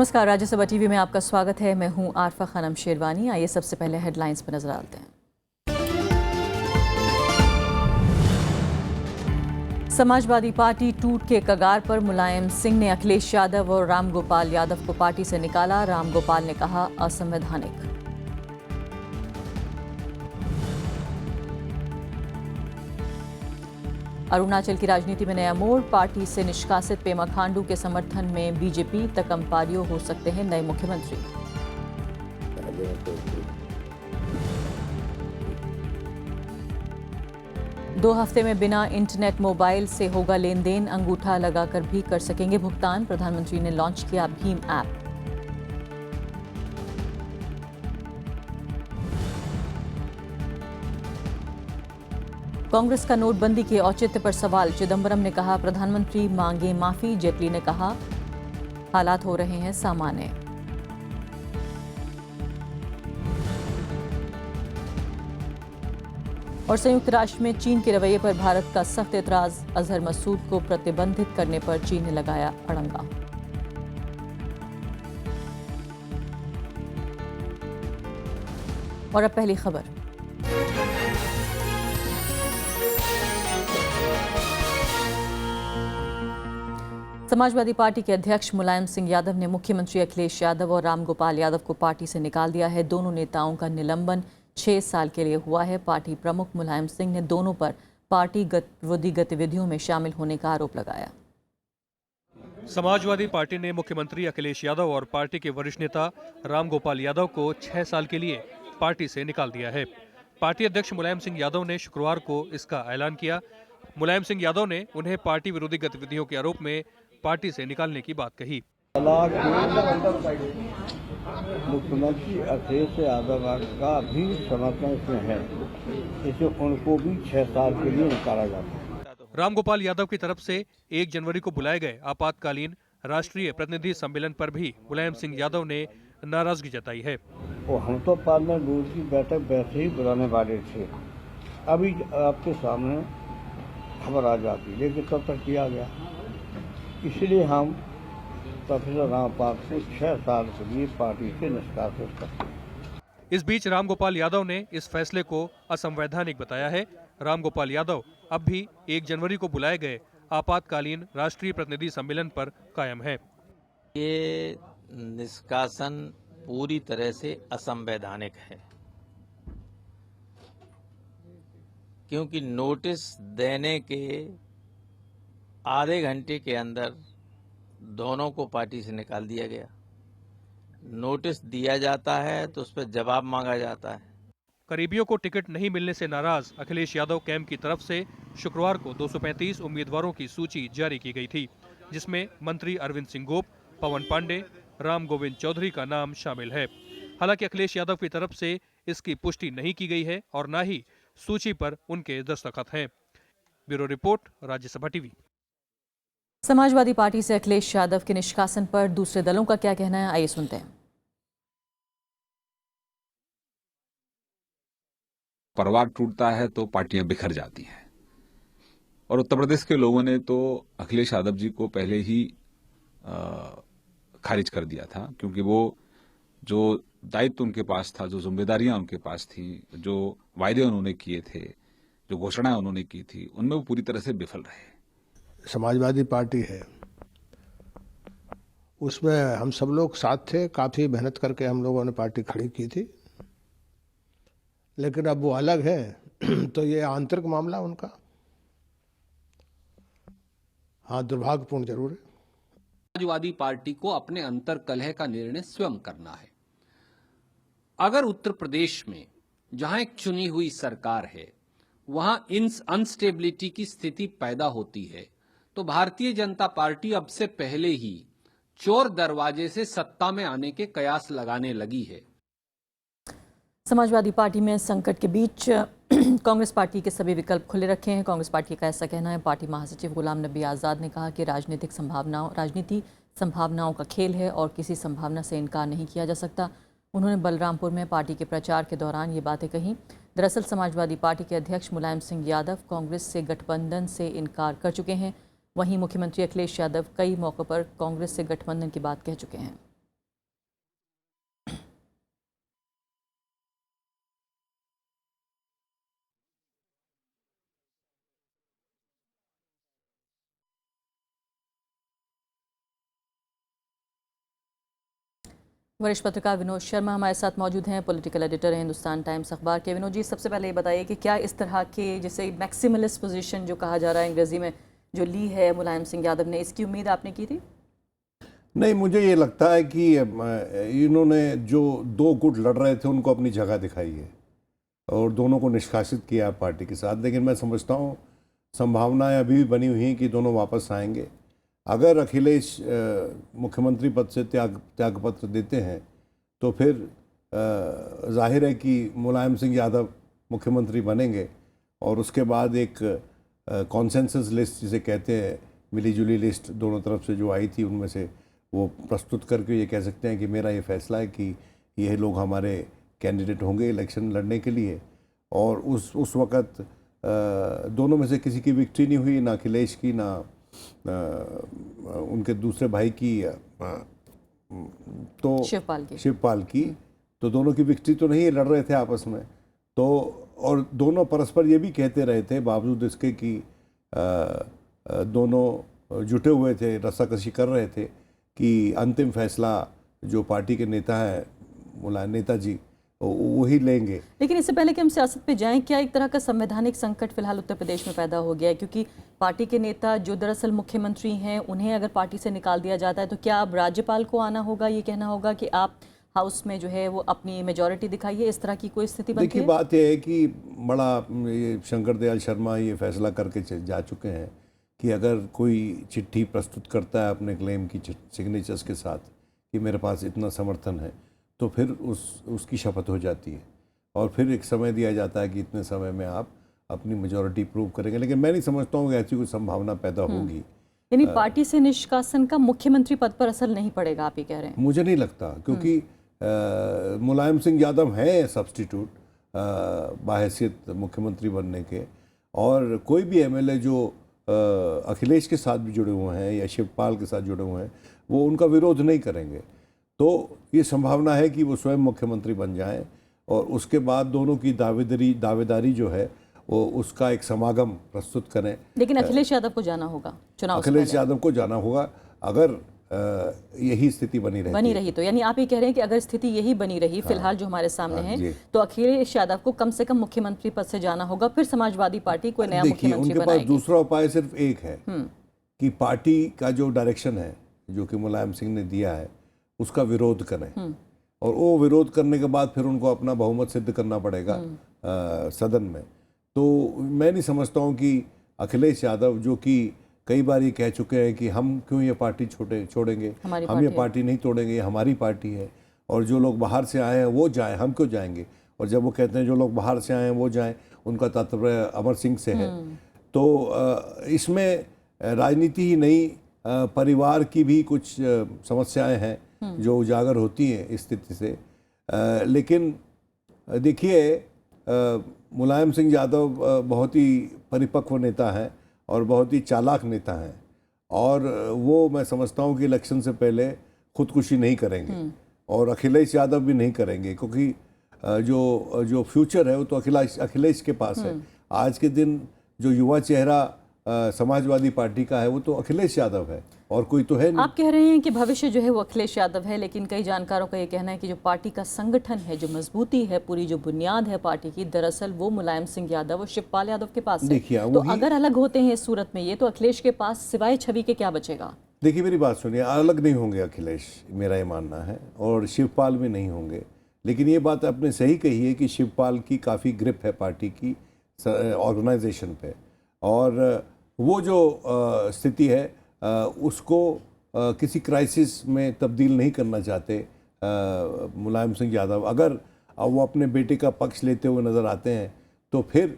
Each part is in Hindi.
नमस्कार, राज्यसभा टीवी में आपका स्वागत है। मैं हूं आरफा खानम शेरवानी। आइए सबसे पहले हेडलाइंस पर नजर डालते हैं। समाजवादी पार्टी टूट के कगार पर, मुलायम सिंह ने अखिलेश यादव और रामगोपाल यादव को पार्टी से निकाला। रामगोपाल ने कहा असंवैधानिक। अरुणाचल की राजनीति में नया मोड़, पार्टी से निष्कासित पेमा खांडू के समर्थन में बीजेपी, तकम पारियो हो सकते हैं नए मुख्यमंत्री। दो हफ्ते में बिना इंटरनेट मोबाइल से होगा लेन देन, अंगूठा लगाकर भी कर सकेंगे भुगतान। प्रधानमंत्री ने लॉन्च किया भीम ऐप। कांग्रेस का नोटबंदी के औचित्य पर सवाल, चिदंबरम ने कहा प्रधानमंत्री मांगे माफी। जेटली ने कहा हालात हो रहे हैं सामान्य। और संयुक्त राष्ट्र में चीन के रवैये पर भारत का सख्त एतराज, अजहर मसूद को प्रतिबंधित करने पर चीन ने लगाया अड़ंगा। और अब पहली खबर। समाजवादी पार्टी के अध्यक्ष मुलायम सिंह यादव ने मुख्यमंत्री अखिलेश यादव और रामगोपाल यादव को पार्टी से निकाल दिया है। दोनों नेताओं का निलंबन 6 साल के लिए हुआ है। पार्टी प्रमुख मुलायम सिंह ने दोनों पर पार्टी विरोधी गतिविधियों में शामिल होने का आरोप लगाया। समाजवादी पार्टी ने मुख्यमंत्री अखिलेश यादव और पार्टी के वरिष्ठ नेता रामगोपाल यादव को 6 साल के लिए पार्टी से निकाल दिया है। पार्टी अध्यक्ष मुलायम सिंह यादव ने शुक्रवार को इसका ऐलान किया। मुलायम सिंह यादव ने उन्हें पार्टी विरोधी गतिविधियों के आरोप में पार्टी से निकालने की बात कही। मुख्यमंत्री अखिलेश यादव का भी समर्थन इसमें है, इसे उनको भी 6 साल के लिए निकाला जाता है। रामगोपाल यादव की तरफ से 1 जनवरी को बुलाए गए आपातकालीन राष्ट्रीय प्रतिनिधि सम्मेलन पर भी मुलायम सिंह यादव ने नाराजगी जताई है। हम तो पार्लियामेंट बोर्ड की बैठक वैसे ही बुलाने वाले थे, अभी आपके सामने खबर आ जाती, लेकिन तब तक किया गया, इसलिए हम प्रोफेसर रामपाल को 6 साल के लिए पार्टी से निष्कासित करते हैं। इस बीच रामगोपाल यादव ने इस फैसले को असंवैधानिक बताया है। रामगोपाल यादव अब भी 1 जनवरी को बुलाए गए आपातकालीन राष्ट्रीय प्रतिनिधि सम्मेलन पर कायम है। ये निष्कासन पूरी तरह से असंवैधानिक है, क्योंकि नोटिस देने के आधे घंटे के अंदर दोनों को पार्टी से निकाल दिया गया। नोटिस दिया जाता है तो उस पर जवाब मांगा जाता है। करीबियों को टिकट नहीं मिलने से नाराज अखिलेश यादव कैंप की तरफ से शुक्रवार को 235 उम्मीदवारों की सूची जारी की गई थी, जिसमें मंत्री अरविंद सिंह गोप, पवन पांडे, राम गोविंद चौधरी का नाम शामिल है। हालांकि अखिलेश यादव की तरफ से इसकी पुष्टि नहीं की गई है और न ही सूची पर उनके दस्तखत हैं। Bureau report, Rajya Sabha TV. Samajwadi party से अखिलेश यादव के निष्कासन पर दूसरे दलों का क्या कहना है, आइए सुनते हैं। परिवार टूटता है तो पार्टियां बिखर जाती हैं, और उत्तर प्रदेश के लोगों ने तो अखिलेश यादव जी को पहले ही खारिज कर दिया था, क्योंकि वो जो दायित्व उनके पास था, जो जिम्मेदारियां उनके पास थी, जो वायदे उन्होंने किए थे, जो घोषणाएं उन्होंने की थी, उनमें वो पूरी तरह से विफल रहे। समाजवादी पार्टी है, उसमें हम सब लोग साथ थे, काफी मेहनत करके हम लोगों ने पार्टी खड़ी की थी, लेकिन अब वो अलग है तो ये आंतरिक मामला उनका, हाँ, दुर्भाग्यपूर्ण जरूर है। समाजवादी पार्टी को अपने अंतर कलह का निर्णय स्वयं करना है। अगर उत्तर प्रदेश में जहां एक चुनी हुई सरकार है वहां अनस्टेबिलिटी की स्थिति पैदा होती है, तो भारतीय जनता पार्टी अब से पहले ही चोर दरवाजे से सत्ता में आने के कयास लगाने लगी है। समाजवादी पार्टी में संकट के बीच कांग्रेस पार्टी के सभी विकल्प खुले रखे हैं। कांग्रेस पार्टी का ऐसा कहना है। पार्टी महासचिव गुलाम नबी आज़ाद ने कहा कि राजनीति संभावनाओं का खेल है और किसी संभावना से इनकार नहीं किया जा सकता। उन्होंने बलरामपुर में पार्टी के प्रचार के दौरान ये बातें कहीं। दरअसल समाजवादी पार्टी के अध्यक्ष मुलायम सिंह यादव कांग्रेस से गठबंधन से इनकार कर चुके हैं। वहीं मुख्यमंत्री अखिलेश यादव कई मौक़ों पर कांग्रेस से गठबंधन की बात कह चुके हैं। वरिष्ठ पत्रकार विनोद शर्मा हमारे साथ मौजूद हैं, पॉलिटिकल एडिटर हैं हिंदुस्तान टाइम्स अखबार के। विनोद जी, सबसे पहले ये बताइए कि क्या इस तरह के जैसे मैक्सिमलिस्ट पोजीशन जो कहा जा रहा है अंग्रेजी में जो ली है मुलायम सिंह यादव ने, इसकी उम्मीद आपने की थी? नहीं, मुझे ये लगता है कि इन्होंने जो दो गुट लड़ रहे थे उनको अपनी जगह दिखाई है और दोनों को निष्कासित किया पार्टी के साथ। लेकिन मैं समझता हूँ संभावनाएं अभी भी बनी हुई हैं कि दोनों वापस आएंगे। अगर अखिलेश मुख्यमंत्री पद से त्यागपत्र देते हैं तो फिर जाहिर है कि मुलायम सिंह यादव मुख्यमंत्री बनेंगे और उसके बाद एक कॉन्सेंसस लिस्ट जिसे कहते हैं, मिलीजुली लिस्ट दोनों तरफ से जो आई थी उनमें से वो प्रस्तुत करके ये कह सकते हैं कि मेरा ये फैसला है कि ये लोग हमारे कैंडिडेट होंगे इलेक्शन लड़ने के लिए। और उस वक़्त दोनों में से किसी की विक्ट्री नहीं हुई, ना अखिलेश की ना उनके दूसरे भाई की, तो शिवपाल की। तो दोनों की विक्ट्री तो नहीं, लड़ रहे थे आपस में। तो और दोनों परस्पर ये भी कहते रहे थे बावजूद इसके कि दोनों जुटे हुए थे, रस्साकशी कर रहे थे कि अंतिम फैसला जो पार्टी के नेता हैं मुलायम नेताजी वही लेंगे। लेकिन इससे पहले कि हम सियासत पे जाएं, क्या एक तरह का संवैधानिक संकट फिलहाल उत्तर प्रदेश में पैदा हो गया है? क्योंकि पार्टी के नेता जो दरअसल मुख्यमंत्री हैं उन्हें अगर पार्टी से निकाल दिया जाता है तो क्या अब राज्यपाल को आना होगा, ये कहना होगा कि आप हाउस में जो है वो अपनी मेजॉरिटी दिखाइए, इस तरह की कोई स्थिति बनती है? देखिए, बात यह है कि बड़ा ये शंकर दयाल शर्मा ये फैसला करके जा चुके हैं कि अगर कोई चिट्ठी प्रस्तुत करता है अपने क्लेम की सिग्नेचर्स के साथ कि मेरे पास इतना समर्थन है, तो फिर उसकी शपथ हो जाती है और फिर एक समय दिया जाता है कि इतने समय में आप अपनी मेजॉरिटी प्रूव करेंगे। लेकिन मैं नहीं समझता हूँ कि ऐसी कोई संभावना पैदा होगी। यानी पार्टी से निष्कासन का मुख्यमंत्री पद पर असर नहीं पड़ेगा, आप ये कह रहे हैं? मुझे नहीं लगता, क्योंकि मुलायम सिंह यादव हैं सब्स्टिट्यूट बाहैसियत मुख्यमंत्री बनने के, और कोई भी एमएलए जो अखिलेश के साथ भी जुड़े हुए हैं या शिवपाल के साथ जुड़े हुए हैं वो उनका विरोध नहीं करेंगे। तो ये संभावना है कि वो स्वयं मुख्यमंत्री बन जाएं और उसके बाद दोनों की दावेदारी जो है वो उसका एक समागम प्रस्तुत करें। लेकिन अखिलेश यादव को जाना होगा चुनाव से अखिलेश पहले। यादव को जाना होगा अगर यही स्थिति बनी रही तो, यानी आप ये कह रहे हैं कि अगर स्थिति यही बनी रही फिलहाल जो हमारे सामने है तो अखिलेश यादव को कम से कम मुख्यमंत्री पद से जाना होगा, फिर समाजवादी पार्टी कोई नया मुख्यमंत्री उनके पास दूसरा उपाय सिर्फ एक है कि पार्टी का जो डायरेक्शन है जो कि मुलायम सिंह ने दिया है उसका विरोध करें, और वो विरोध करने के बाद फिर उनको अपना बहुमत सिद्ध करना पड़ेगा सदन में। तो मैं नहीं समझता हूँ कि अखिलेश यादव, जो कि कई बार ये कह चुके हैं कि हम क्यों ये पार्टी छोड़ेंगे, हम ये पार्टी नहीं तोड़ेंगे, ये हमारी पार्टी है, और जो लोग बाहर से आए हैं वो जाएं, हम क्यों जाएंगे। और जब वो कहते हैं जो लोग बाहर से आए हैं वो जाएं, उनका तात्पर्य अमर सिंह से है। तो इसमें राजनीति ही नहीं, परिवार की भी कुछ समस्याएं हैं जो उजागर होती हैं इस स्थिति से। लेकिन देखिए, मुलायम सिंह यादव बहुत ही परिपक्व नेता हैं और बहुत ही चालाक नेता हैं, और वो मैं समझता हूँ कि इलेक्शन से पहले खुदकुशी नहीं करेंगे और अखिलेश यादव भी नहीं करेंगे, क्योंकि जो फ्यूचर है वो तो अखिलेश के पास है। आज के दिन जो युवा चेहरा समाजवादी पार्टी का है वो तो अखिलेश यादव है और कोई तो है नहीं। आप कह रहे हैं कि भविष्य जो है वो अखिलेश यादव है, लेकिन कई जानकारों का ये कहना है कि जो पार्टी का संगठन है, जो मजबूती है, पूरी जो बुनियाद है पार्टी की, दरअसल वो मुलायम सिंह यादव और शिवपाल यादव के पास है। तो अगर अलग होते हैं इस सूरत में ये, तो अखिलेश के पास सिवाय छवि के क्या बचेगा? देखिए, मेरी बात सुनिए, अलग नहीं होंगे अखिलेश, मेरा ये मानना है, और शिवपाल भी नहीं होंगे। लेकिन ये बात आपने सही कही है कि शिवपाल की काफ़ी ग्रिप है पार्टी की ऑर्गेनाइजेशन पे, और वो जो स्थिति है उसको किसी क्राइसिस में तब्दील नहीं करना चाहते मुलायम सिंह यादव। अगर वो अपने बेटे का पक्ष लेते हुए नज़र आते हैं तो फिर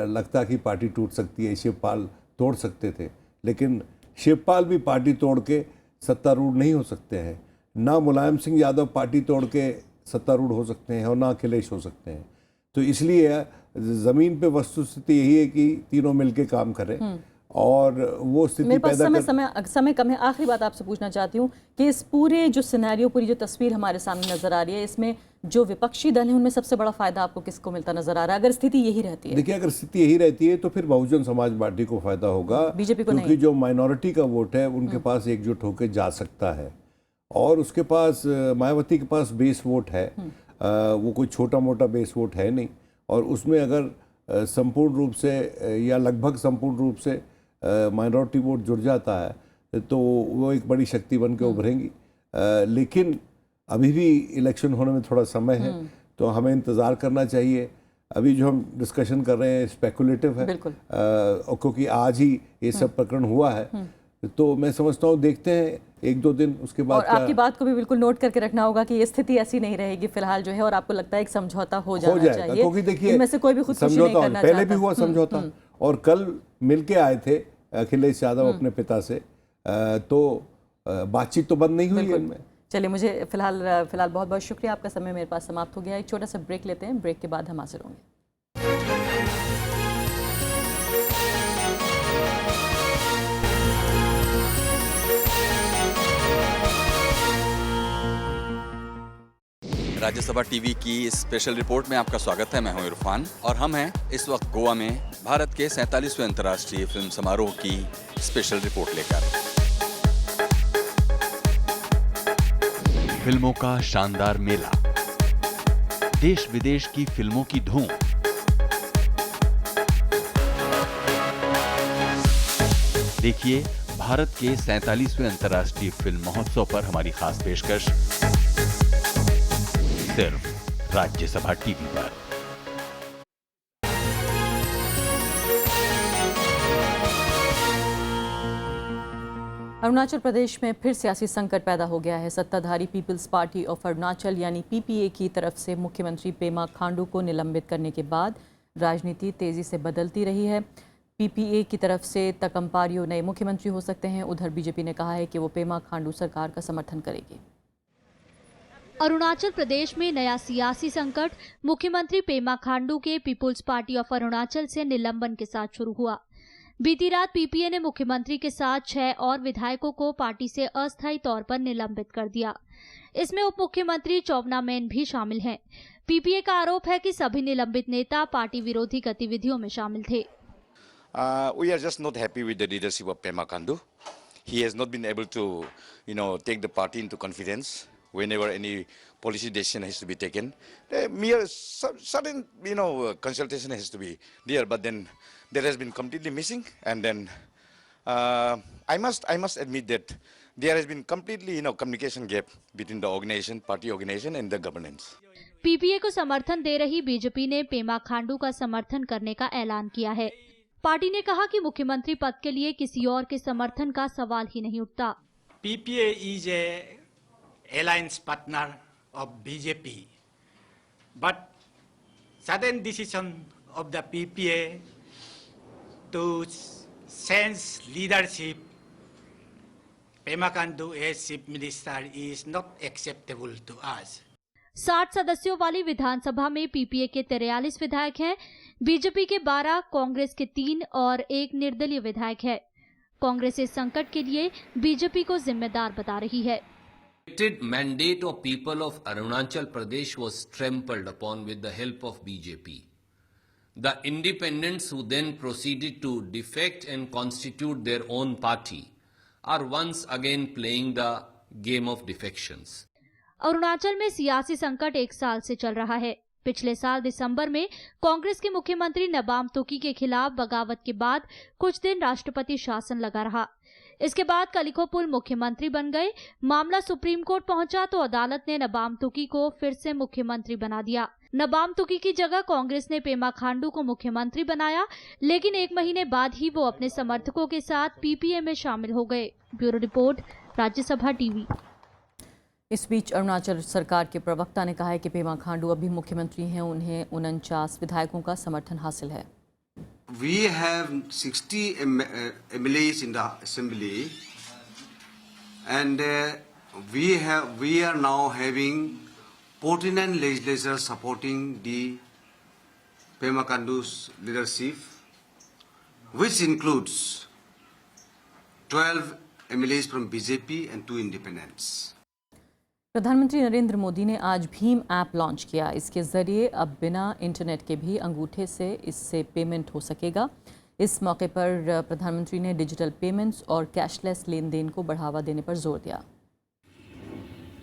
लगता कि पार्टी टूट सकती है। शिवपाल तोड़ सकते थे, लेकिन शिवपाल भी पार्टी तोड़ के सत्तारूढ़ नहीं हो सकते हैं, ना मुलायम सिंह यादव पार्टी तोड़ के सत्तारूढ़ हो सकते हैं और ना अखिलेश हो सकते हैं। तो इसलिए ज़मीन पे वस्तुस्थिति यही है कि तीनों मिलके काम करें, और वो स्थिति मेरे पास पैदा समय कम है। आखिरी बात आपसे पूछना चाहती हूँ कि इस पूरे जो सिनेरियो, पूरी जो तस्वीर हमारे सामने नजर आ रही है, इसमें जो विपक्षी दल है उनमें सबसे बड़ा फायदा आपको किसको मिलता नजर आ रहा है अगर स्थिति यही रहती है? देखिए, अगर स्थिति यही रहती है तो फिर बहुजन समाज पार्टी को फायदा होगा, बीजेपी को क्योंकि जो माइनॉरिटी का वोट है उनके पास एकजुट होकर जा सकता है। और उसके पास मायावती के पास बेस वोट है, वो कोई छोटा मोटा बेस वोट है नहीं, और उसमें अगर संपूर्ण रूप से या लगभग संपूर्ण रूप से माइनॉरिटी वोट जुड़ जाता है तो वो एक बड़ी शक्ति बन के उभरेंगी। लेकिन अभी भी इलेक्शन होने में थोड़ा समय है, तो हमें इंतज़ार करना चाहिए। अभी जो हम डिस्कशन कर रहे हैं स्पेकुलेटिव है, और क्योंकि आज ही ये सब प्रकरण हुआ है, तो मैं समझता हूँ देखते हैं 1-2 दिन उसके बाद। और आपकी बात को भी बिल्कुल नोट करके रखना होगा कि ये स्थिति ऐसी नहीं रहेगी फिलहाल जो है, और आपको लगता है एक समझौता हो जाएगा, क्योंकि देखिए इनमें से कोई भी खुदकुशी नहीं करना पहले भी चाहता। हुआ समझौता, और कल मिलके आए थे अखिलेश यादव अपने पिता से, तो बातचीत तो बंद नहीं हुई इनमें। चलिए, मुझे फिलहाल बहुत बहुत शुक्रिया, आपका समय मेरे पास समाप्त हो गया। एक छोटा सा ब्रेक लेते हैं, ब्रेक के बाद हम हाजिर होंगे। राज्यसभा टीवी की इस स्पेशल रिपोर्ट में आपका स्वागत है। मैं हूं इरफान और हम हैं इस वक्त गोवा में भारत के 47वें अंतर्राष्ट्रीय फिल्म समारोह की स्पेशल रिपोर्ट लेकर। फिल्मों का शानदार मेला, देश विदेश की फिल्मों की धूम, देखिए भारत के 47वें अंतर्राष्ट्रीय फिल्म महोत्सव पर हमारी खास पेशकश सिर्फ राज्यसभा टीवी पर। अरुणाचल प्रदेश में फिर सियासी संकट पैदा हो गया है। सत्ताधारी पीपल्स पार्टी ऑफ अरुणाचल यानी पीपीए की तरफ से मुख्यमंत्री पेमा खांडू को निलंबित करने के बाद राजनीति तेजी से बदलती रही है। पीपीए की तरफ से तकम्पारियो नए मुख्यमंत्री हो सकते हैं। उधर बीजेपी ने कहा है कि वो पेमा खांडू सरकार का समर्थन करेगी। अरुणाचल प्रदेश में नया सियासी संकट मुख्यमंत्री पेमा खांडू के पीपुल्स पार्टी ऑफ अरुणाचल से निलंबन के साथ शुरू हुआ। बीती रात पीपीए ने मुख्यमंत्री के साथ 6 और विधायकों को पार्टी से अस्थायी तौर पर निलंबित कर दिया। इसमें उप मुख्यमंत्री चोवना मेन भी शामिल हैं। पीपीए का आरोप है कि सभी निलंबित नेता पार्टी विरोधी गतिविधियों में शामिल थे। We are just not happy with the leadership of Pema Khandu. He has not been able to, take the party into confidence whenever any policy decision has to be taken. Mere sudden, consultation has to be there, but then that has been completely missing. And then I must admit that there has been completely, communication gap between the organization, party organization, and the governance. PPA को समर्थन दे रही बीजेपी ने पेमा खांडू का समर्थन करने का ऐलान किया है। पार्टी ने कहा कि मुख्यमंत्री पद के लिए किसी और के समर्थन का सवाल ही नहीं उठता। PPA is a alliance partner of BJP, but sudden decision of the PPA to change leadership Pema Khandu as Chief Minister is not acceptable to us. 60 सदस्यों वाली विधानसभा में पीपीए के 43 विधायक हैं, बीजेपी के 12, कांग्रेस के 3 और 1 निर्दलीय विधायक है। कांग्रेस इस संकट के लिए बीजेपी को जिम्मेदार बता रही है। The mandate of people of Arunachal Pradesh was trampled upon with the help of BJP. The independents who then proceeded to defect and constitute their own party are once again playing the game of defections. Arunachal में सियासी संकट 1 साल से चल रहा है। पिछले साल दिसंबर में कांग्रेस के मुख्यमंत्री नबाम तुकी के खिलाफ बगावत के बाद कुछ दिन राष्ट्रपति शासन लगा रहा। इसके बाद कलिखोपुल मुख्यमंत्री बन गए। मामला सुप्रीम कोर्ट पहुंचा तो अदालत ने नबाम तुकी को फिर से मुख्यमंत्री बना दिया। नबाम तुकी की जगह कांग्रेस ने पेमा खांडू को मुख्यमंत्री बनाया, लेकिन 1 महीने बाद ही वो अपने समर्थकों के साथ पीपीए में शामिल हो गए। Bureau report, Rajya Sabha TV. इस बीच अरुणाचल सरकार के प्रवक्ता ने कहा है कि पेमा खांडू अभी मुख्यमंत्री हैं, उन्हें 49 विधायकों का समर्थन हासिल है। We have 60 MLAs in the assembly, and we are now having 49 legislators supporting the Pema Khandu's leadership, which includes 12 MLAs from BJP and 2 independents. प्रधानमंत्री नरेंद्र मोदी ने आज भीम ऐप लॉन्च किया। इसके जरिए अब बिना इंटरनेट के भी अंगूठे से इससे पेमेंट हो सकेगा। इस मौके पर प्रधानमंत्री ने डिजिटल पेमेंट्स और कैशलेस लेन देन को बढ़ावा देने पर जोर दिया।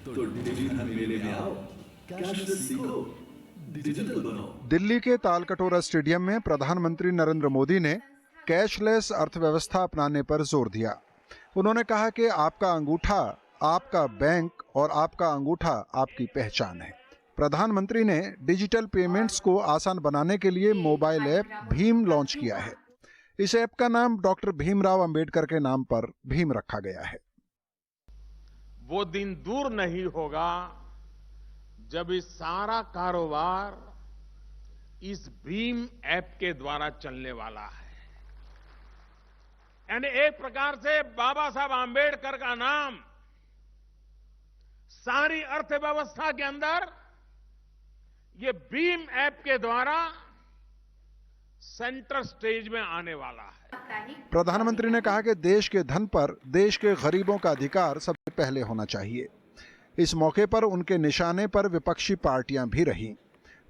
तो डिजिधन मेले में आओ, कैशलेस सीखो, डिजिटल बनो। दिल्ली के तालकटोरा स्टेडियम में प्रधानमंत्री नरेंद्र मोदी ने कैशलेस अर्थव्यवस्था अपनाने पर जोर दिया। उन्होंने कहा कि आपका अंगूठा आपका बैंक और आपका अंगूठा आपकी पहचान है। प्रधानमंत्री ने डिजिटल पेमेंट्स को आसान बनाने के लिए मोबाइल ऐप भीम लॉन्च किया है। इस ऐप का नाम डॉक्टर भीमराव अंबेडकर के नाम पर भीम रखा गया है। वो दिन दूर नहीं होगा जब इस सारा कारोबार इस भीम ऐप के द्वारा चलने वाला है। यानी एक प्रकार से बाबा साहब आंबेडकर का नाम सारी अर्थव्यवस्था के अंदर ये भीम ऐप के द्वारा सेंटर स्टेज में आने वाला है। प्रधानमंत्री ने कहा कि देश के धन पर देश के गरीबों का अधिकार सबसे पहले होना चाहिए। इस मौके पर उनके निशाने पर विपक्षी पार्टियां भी रहीं।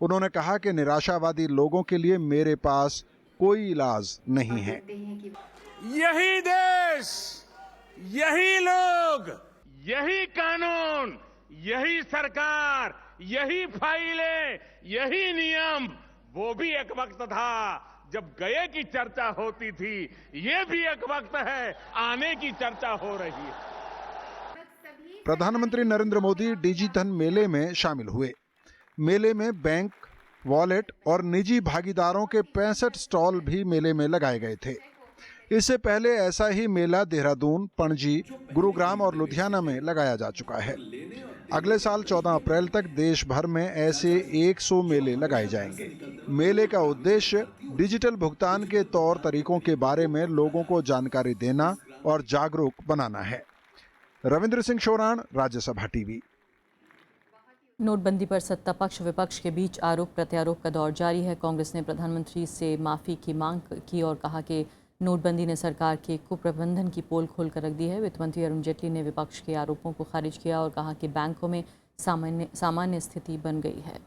उन्होंने कहा कि निराशावादी लोगों के लिए मेरे पास कोई इलाज नहीं है। यही देश, यही लोग, यही कानून, यही सरकार, यही फाइलें, यही नियम, वो भी एक वक्त था जब गए की चर्चा होती थी। ये भी एक वक्त है आने की चर्चा हो रही है। प्रधानमंत्री नरेंद्र मोदी डिजिधन मेले में शामिल हुए। मेले में बैंक, वॉलेट और निजी भागीदारों के 65 स्टॉल भी मेले में लगाए गए थे। इससे पहले ऐसा ही मेला देहरादून, पणजी, गुरुग्राम और लुधियाना में लगाया जा चुका है। अगले साल 14 अप्रैल तक देश भर में ऐसे 100 मेले लगाए जाएंगे। मेले का उद्देश्य डिजिटल भुगतान के तौर तरीकों के बारे में लोगों को जानकारी देना और जागरूक बनाना है। रविंद्र सिंह शोराण, राज्यसभा टीवी। नोटबंदी पर सत्ता पक्ष विपक्ष के बीच आरोप प्रत्यारोप का दौर जारी है। कांग्रेस ने प्रधानमंत्री से माफी की मांग की और कहा कि नोटबंदी ने सरकार के कुप्रबंधन की पोल खोल कर रख दी है। वित्त मंत्री अरुण जेटली ने विपक्ष के आरोपों को खारिज किया और कहा कि बैंकों में सामान्य स्थिति बन गई है।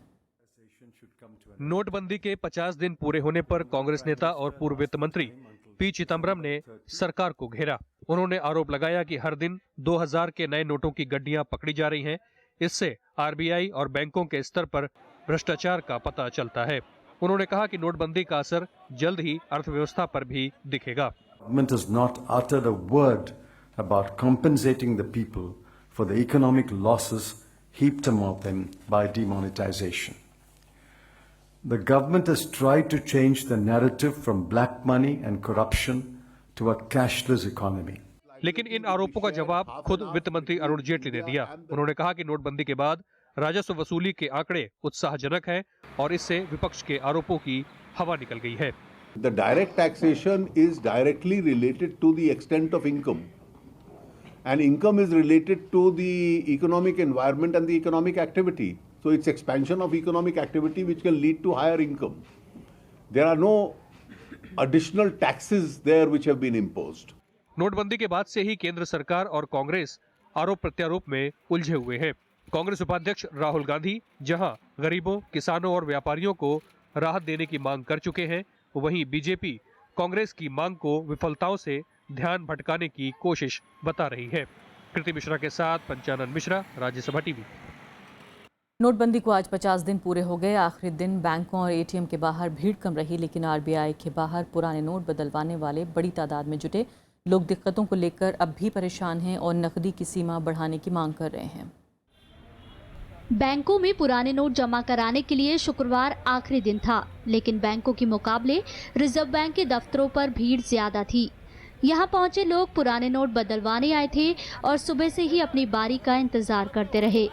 नोटबंदी के 50 दिन पूरे होने पर कांग्रेस नेता और पूर्व वित्त मंत्री पी चिदम्बरम ने सरकार को घेरा। उन्होंने आरोप लगाया कि हर दिन 2000 के नए नोटों की गड्डियां पकड़ी जा रही हैं। इससे आरबीआई और बैंकों के स्तर पर भ्रष्टाचार का पता चलता है। उन्होंने कहा कि नोटबंदी का असर जल्द ही अर्थव्यवस्था पर भी दिखेगा। Government has not uttered a word about compensating the people for the economic losses heaped upon them by demonetization. The government has tried to change the narrative from black money and corruption to a cashless economy. लेकिन इन आरोपों का जवाब खुद वित्त मंत्री अरुण जेटली ने दिया। उन्होंने कहा कि नोटबंदी के बाद राजस्व वसूली के आंकड़े उत्साहजनक हैं और इससे विपक्ष के आरोपों की हवा निकल गई है। The direct taxation is directly related to the extent of income, and income is related to the economic environment and the economic activity. So it's expansion of economic activity which can lead to higher income. There are no additional taxes there which have been imposed. नोटबंदी के बाद से ही केंद्र सरकार और कांग्रेस आरोप प्रत्यारोप में उलझे हुए हैं। कांग्रेस उपाध्यक्ष राहुल गांधी जहां गरीबों, किसानों और व्यापारियों को राहत देने की मांग कर चुके हैं, वहीं बीजेपी कांग्रेस की मांग को विफलताओं से ध्यान भटकाने की कोशिश बता रही है। कृति मिश्रा के साथ पंचानन मिश्रा, राज्यसभा टीवी। नोटबंदी को आज 50 दिन पूरे हो गए। आखिरी दिन बैंकों और एटीएम के बाहर भीड़ कम रही, लेकिन आरबीआई के बाहर पुराने नोट बदलवाने वाले बड़ी तादाद में जुटे। लोग दिक्कतों को लेकर अब भी परेशान हैं और नकदी की सीमा बढ़ाने की मांग कर रहे हैं। बैंकों में पुराने नोट जमा कराने के लिए शुक्रवार आखिरी दिन था, लेकिन बैंकों के मुकाबले रिजर्व बैंक के दफ्तरों पर भीड़ ज्यादा थी। यहां पहुंचे लोग पुराने नोट बदलवाने आए थे और सुबह से ही अपनी बारी का इंतजार करते रहे।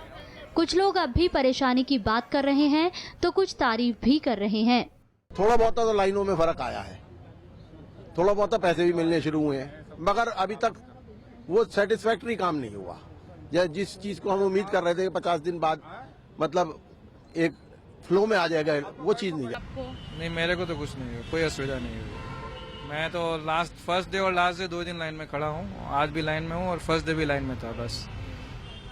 कुछ लोग अब भी परेशानी की बात कर रहे हैं तो कुछ तारीफ भी कर रहे हैं। थोड़ा बहुत तो लाइनों में फर्क आया है, थोड़ा बहुत पैसे भी मिलने शुरू हुए हैं, मगर अभी तक वो सेटिस्फैक्टरी काम नहीं हुआ। जिस चीज को हम उम्मीद कर रहे थे 50 दिन बाद मतलब एक फ्लो में आ जाएगा, वो चीज नहीं है। नहीं, मेरे को तो कुछ नहीं हुआ, कोई असुविधा नहीं हुई। मैं तो फर्स्ट डे और लास्ट डे 2 दिन लाइन में खड़ा हूँ। आज भी लाइन में हूँ और फर्स्ट डे भी लाइन में था। बस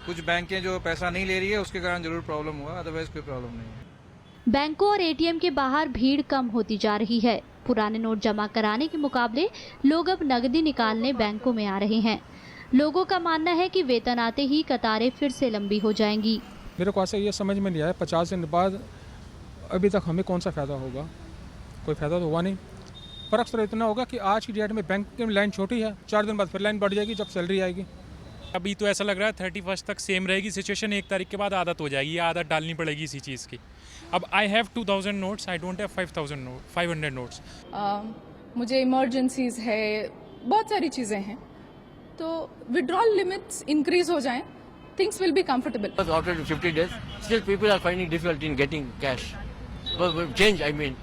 कुछ बैंकें जो पैसा नहीं ले रही है उसके कारण जरूर प्रॉब्लम हुआ, अदरवाइज कोई प्रॉब्लम नहीं है। बैंकों और एटीएम के बाहर भीड़ कम होती जा रही है। पुराने नोट जमा कराने के मुकाबले लोग अब नकदी निकालने बैंकों में आ रहे हैं। लोगों का मानना है कि वेतन आते ही कतारें फिर से लंबी हो जाएंगी। मेरे को ऐसा ये समझ में नहीं आया 50 दिन बाद अभी तक हमें कौन सा फ़ायदा होगा, कोई फ़ायदा तो हुआ नहीं। फ़र्क सिर्फ इतना होगा कि आज की डेट में बैंक की लाइन छोटी है, 4 दिन बाद फिर लाइन बढ़ जाएगी जब सैलरी आएगी। अभी तो ऐसा लग रहा है 31 तक सेम रहेगी सिचुएशन, 1 तारीख के बाद आदत हो जाएगी, आदत डालनी पड़ेगी इसी चीज़ की। अब I have 2000 notes, I don't have 500 notes. मुझे इमरजेंसीज है, बहुत सारी चीज़ें हैं, तो विड्रॉल लिमिट्स इंक्रीज हो जाएं, things will be comfortable. After 50 days, still people are finding difficult in getting cash. Change, I mean.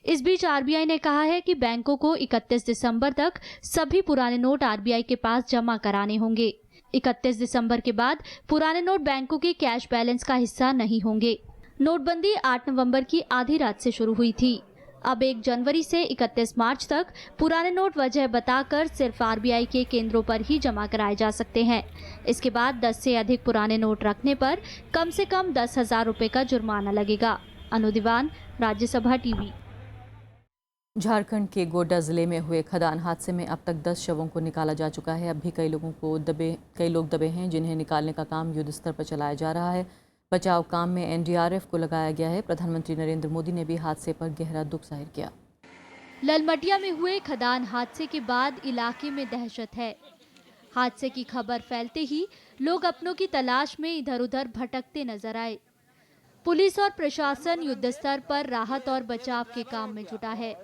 इस बीच आरबीआई ने कहा है कि बैंकों को 31 दिसंबर तक सभी पुराने नोट आरबीआई के पास जमा कराने होंगे। 31 दिसंबर के बाद पुराने नोट बैंकों के कैश बैलेंस का हिस्सा नहीं होंगे। नोटबंदी 8 नवंबर की आधी रात से शुरू हुई थी। अब 1 जनवरी से 31 मार्च तक पुराने नोट वजह बताकर सिर्फ आरबीआई के केंद्रों पर ही जमा कराए जा सकते हैं। इसके बाद 10 से अधिक पुराने नोट रखने पर कम से कम 10,000 रुपए का जुर्माना लगेगा। अनु दीवान, राज्यसभा टीवी। झारखंड के गोड्डा जिले में हुए खदान हादसे में अब तक 10 शवों को निकाला जा चुका है। अब भी कई लोग दबे हैं, जिन्हें निकालने का काम युद्ध स्तर पर चलाया जा रहा है। बचाव काम में एनडीआरएफ को लगाया गया है। प्रधानमंत्री नरेंद्र मोदी ने भी हादसे पर गहरा दुख जाहिर किया। ललमटिया में हुए खदान हादसे के बाद इलाके में दहशत है। हादसे की खबर फैलते ही लोग अपनों की तलाश में इधर उधर भटकते नजर आए। पुलिस और प्रशासन युद्ध स्तर पर राहत और बचाव के काम में जुटा है।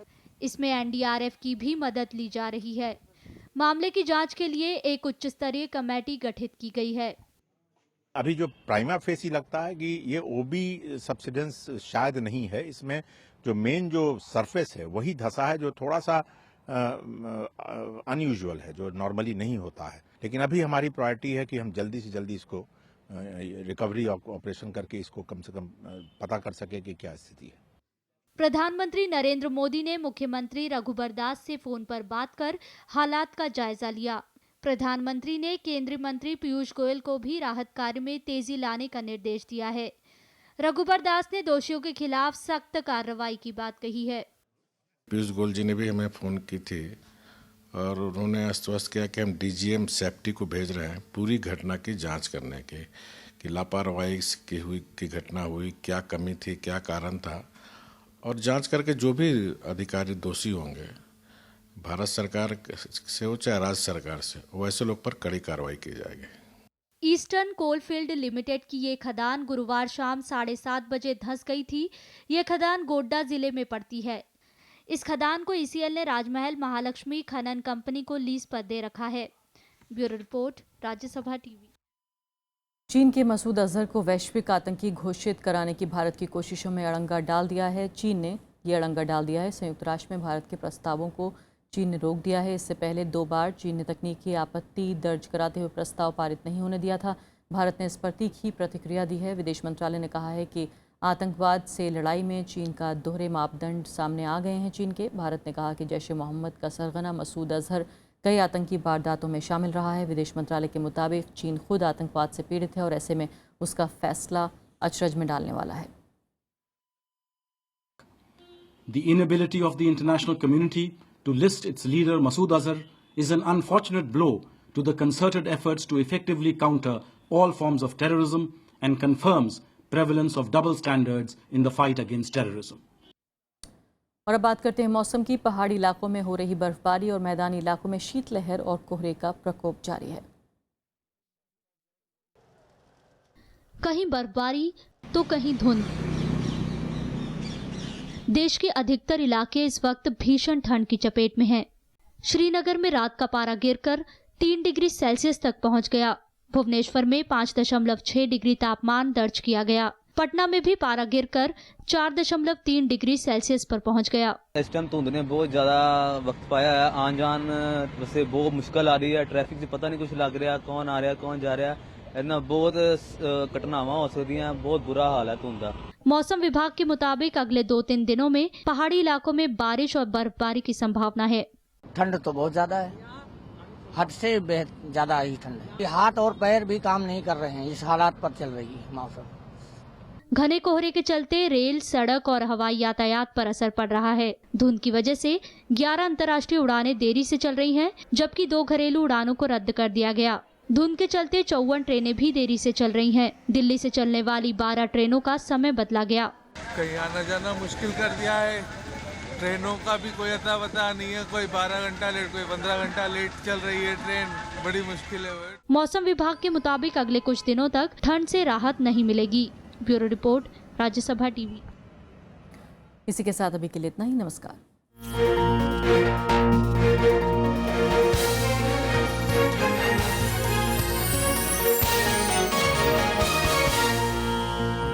इसमें एनडीआरएफ की भी मदद ली जा रही है। मामले की जांच के लिए एक उच्च स्तरीय कमेटी गठित की गई है। अभी जो प्राइमा फेसी लगता है कि ये ओबी सब्सिडेंस शायद नहीं है, इसमें जो मेन जो सरफेस है वही धसा है, जो थोड़ा सा अनयूजुअल है, जो नॉर्मली नहीं होता है। लेकिन अभी हमारी प्रायोरिटी है कि हम जल्दी से जल्दी इसको रिकवरी ऑपरेशन करके इसको कम से कम पता कर सके कि क्या स्थिति है। प्रधानमंत्री नरेंद्र मोदी ने मुख्यमंत्री रघुबर दास से फोन पर बात कर हालात का जायजा लिया। प्रधानमंत्री ने केंद्रीय मंत्री पीयूष गोयल को भी राहत कार्य में तेजी लाने का निर्देश दिया है। रघुबर दास ने दोषियों के खिलाफ सख्त कार्रवाई की बात कही है। पीयूष गोयल जी ने भी हमें फोन की थी और उन्होंने आश्वस्त किया कि हम डीजीएम सेफ्टी को भेज रहे हैं पूरी घटना की जांच करने के, कि लापरवाही की घटना हुई, क्या कमी थी, क्या कारण था, और जांच करके जो भी अधिकारी दोषी होंगे, भारत सरकार से हो चाहे राज्य सरकार से, वैसे लोग पर कड़ी कार्रवाई की जाएगी। ईस्टर्न कोलफील्ड लिमिटेड की ये खदान गुरुवार शाम 7:30 बजे धंस गई थी। ये खदान गोड्डा जिले में पड़ती है। इस खदान को ईसीएल ने राजमहल महालक्ष्मी खनन कंपनी को लीज पर दे रखा है। Bureau report, Rajya Sabha TV. चीन के मसूद अजहर को वैश्विक आतंकी घोषित कराने की भारत की कोशिशों में अड़ंगा डाल दिया है। चीन ने ये अड़ंगा डाल दिया है। संयुक्त राष्ट्र में भारत के प्रस्तावों को चीन ने रोक दिया है। इससे पहले 2 बार चीन ने तकनीकी आपत्ति दर्ज कराते हुए प्रस्ताव पारित नहीं होने दिया था। भारत ने इस पर तीखी प्रतिक्रिया दी है। विदेश मंत्रालय ने कहा है कि आतंकवाद से लड़ाई में चीन का दोहरे मापदंड सामने आ गए हैं। चीन के भारत ने कहा कि जैश-ए-मोहम्मद का सरगना मसूद अजहर कई आतंकी वारदातों में शामिल रहा है। विदेश मंत्रालय के मुताबिक चीन खुद आतंकवाद से पीड़ित है और ऐसे में उसका फैसला अचरज में डालने वाला है। The inability of the international community to list its leader Masood Azhar is an unfortunate blow to the concerted efforts to effectively counter all forms of terrorism and confirms prevalence of double standards in the fight against terrorism. और अब बात करते हैं मौसम की। पहाड़ी इलाकों में हो रही बर्फबारी और मैदानी इलाकों में शीतलहर और कोहरे का प्रकोप जारी है। कहीं बर्फबारी तो कहीं धुंध। देश के अधिकतर इलाके इस वक्त भीषण ठंड की चपेट में हैं। श्रीनगर में रात का पारा गिरकर 3 डिग्री सेल्सियस तक पहुंच गया। भुवनेश्वर में 5.6 डिग्री तापमान दर्ज किया गया। पटना में भी पारा गिरकर 4.3 डिग्री सेल्सियस पर पहुंच गया। इस टाइम धुंध ने बहुत ज्यादा वक्त पाया है। आन जान से बहुत मुश्किल आ रही है। ट्रैफिक से पता नहीं कुछ लग रहा, कौन आ रहा कौन जा रहा। इतना बहुत घटनावां हो सकती हैं। बहुत बुरा हाल है धुंध का। मौसम विभाग के मुताबिक अगले 2-3 दिनों में पहाड़ी इलाकों में बारिश और बर्फबारी की संभावना है। ठंड तो बहुत ज्यादा है, हद से ज्यादा ही ठंड है। हाथ और पैर भी काम नहीं कर रहे हैं। इस हालात पर चल रही है मौसम। घने कोहरे के चलते रेल, सड़क और हवाई यातायात पर असर पड़ रहा है। धुंध की वजह से 11 अंतर्राष्ट्रीय उड़ानें देरी से चल रही हैं, जबकि 2 घरेलू उड़ानों को रद्द कर दिया गया। धुंध के चलते 54 ट्रेनें भी देरी से चल रही हैं। दिल्ली से चलने वाली 12 ट्रेनों का समय बदला गया। कहीं आना जाना मुश्किल कर दिया है। ट्रेनों का भी कोई अता पता नहीं है, कोई 12 घंटा लेट, कोई 15 घंटा लेट चल रही है ट्रेन, बड़ी मुश्किल है। मौसम विभाग के मुताबिक अगले कुछ दिनों तक ठंड से राहत नहीं मिलेगी। Bureau report, Rajya Sabha TV. इसी के साथ अभी के लिए इतना ही। नमस्कार।